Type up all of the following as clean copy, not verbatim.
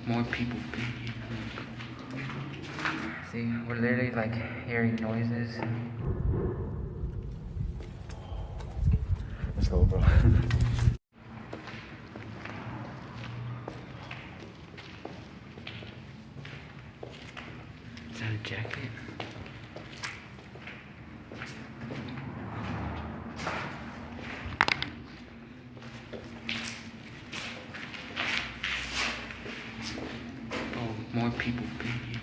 more people been here. See, we're literally like hearing noises. Let's go, bro. Is that a jacket? Oh, more people been here.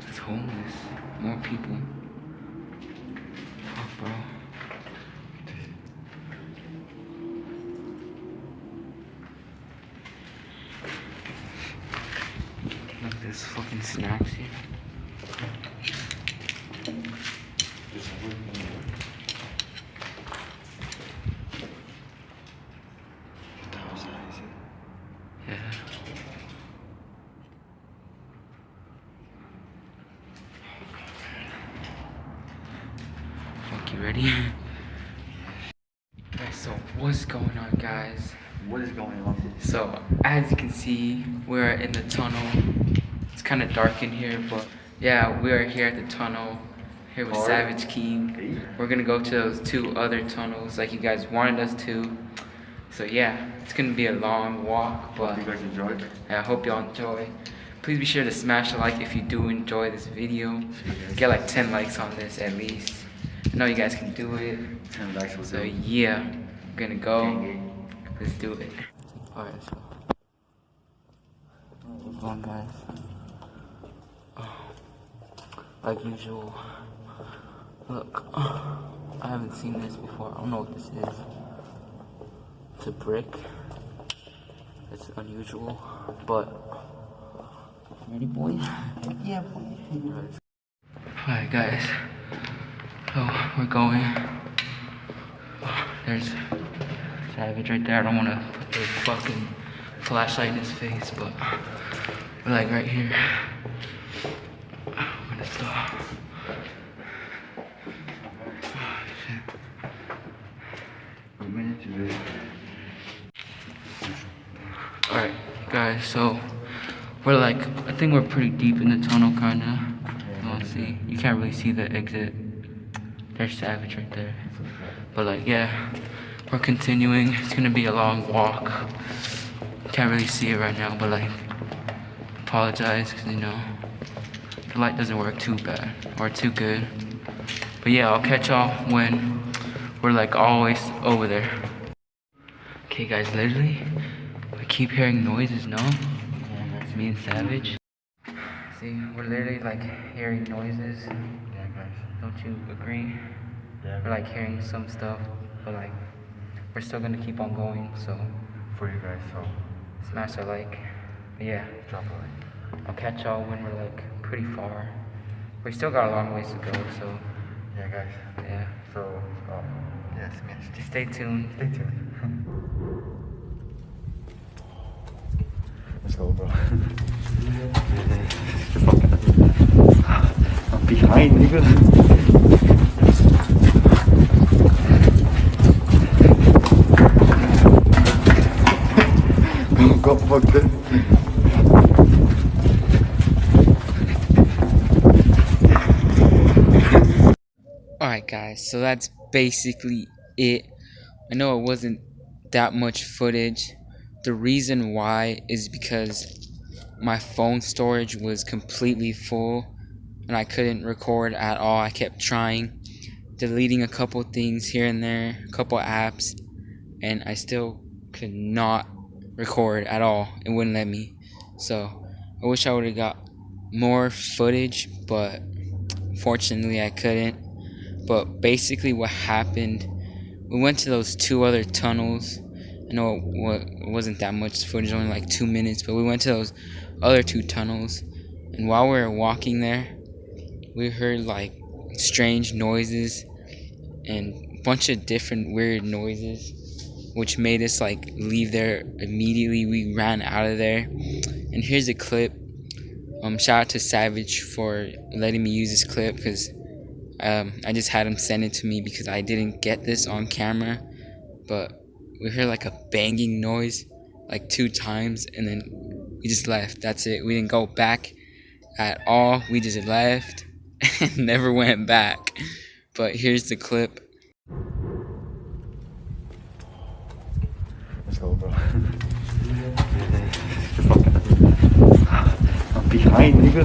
It's homeless. More people. Fuck, bro. Look, there's fucking snacks here. Yeah. Fuck, you ready? Okay, so what's going on, guys? What is going on? So, as you can see, we're in the tunnel. It's kind of dark in here, but yeah, we are here at the tunnel, here with Savage King. We're gonna go to those 2 other tunnels like you guys wanted us to. So yeah, it's gonna be a long walk, but you guys enjoyed? I hope y'all enjoy. Please be sure to smash a like if you do enjoy this video. Get like 10 likes on this at least. I know you guys can do it. 10 likes will So do. yeah, we're gonna go. Let's do it. Alright, so what's going on, guys? Like usual. Look, I haven't seen this before. I don't know what this is. It's a brick. It's unusual, but ready, boy? Yeah, boy. Alright, guys. So we're going. Oh, there's Savage right there. I don't want to put the fucking flashlight in his face, but we're like right here. I'm gonna stop. Oh, shit. Alright, guys, so we're like, I think we're pretty deep in the tunnel, kinda. Let's see. You can't really see the exit. There's Savage right there. But like, yeah, we're continuing. It's gonna be a long walk. Can't really see it right now, but like, apologize, because you know, the light doesn't work too bad or too good. But yeah, I'll catch y'all when we're like always over there. Okay, guys, literally, I keep hearing noises, no? It's me and Savage. See, we're literally like hearing noises. Yeah, guys. Don't you agree? Yeah. We're like hearing some stuff, but like, we're still gonna keep on going, so For you guys, so smash a like. But yeah, drop a like. I'll catch y'all when we're like pretty far. We still got a long ways to go, so Yeah, guys. yeah. So, yes, man. Just stay tuned. Stay tuned. Let's go, bro. I'm behind, nigga. Go fuck this. Alright, guys, so that's basically it. I know it wasn't that much footage. The reason why is because my phone storage was completely full and I couldn't record at all. I kept trying, deleting a couple things here and there, a couple apps, and I still could not record at all. It wouldn't let me. So I wish I would have got more footage, but fortunately I couldn't. But basically what happened, we went to those 2 other tunnels. I know it wasn't that much footage, only like 2 minutes, but we went to those other 2 tunnels, and while we were walking there, we heard like strange noises and a bunch of different weird noises, which made us like leave there immediately. We ran out of there, and here's a clip. Shout out to Savage for letting me use this clip, because I just had him send it to me because I didn't get this on camera. But we heard like a banging noise, like 2 times, and then we just left. That's it. We didn't go back at all. We just left and never went back. But here's the clip. Let's go, bro. I'm behind, nigga.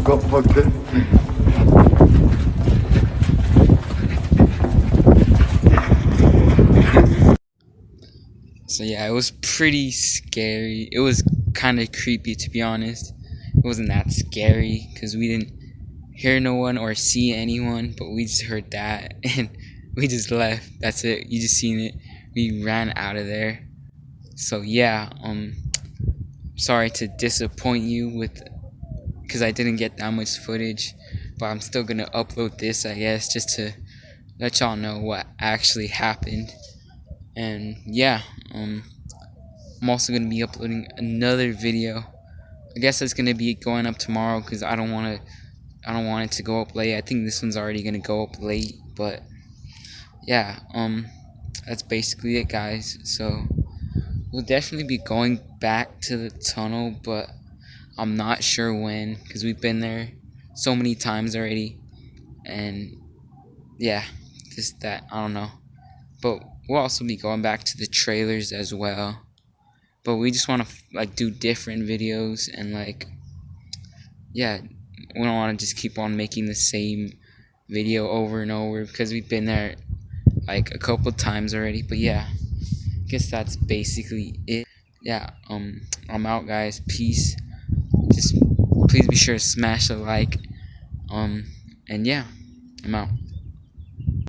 Go fuck this. So yeah, it was pretty scary. It was kind of creepy, to be honest. It wasn't that scary because we didn't hear no one or see anyone, but we just heard that and we just left. That's it. You just seen it. We ran out of there. So yeah, sorry to disappoint you with, because I didn't get that much footage, but I'm still gonna upload this, I guess, just to let y'all know what actually happened. And yeah, I'm also gonna be uploading another video. I guess it's gonna be going up tomorrow because I don't want it to go up late. I think this one's already gonna go up late, but yeah, that's basically it, guys. So we'll definitely be going back to the tunnel, but I'm not sure when because we've been there so many times already, and yeah, just that, I don't know. But we'll also be going back to the trailers as well. But we just want to like do different videos, and like, yeah, we don't want to just keep on making the same video over and over because we've been there like a couple times already. But yeah, I guess that's basically it. Yeah, I'm out, guys. Peace. Just please be sure to smash a like. And yeah, I'm out.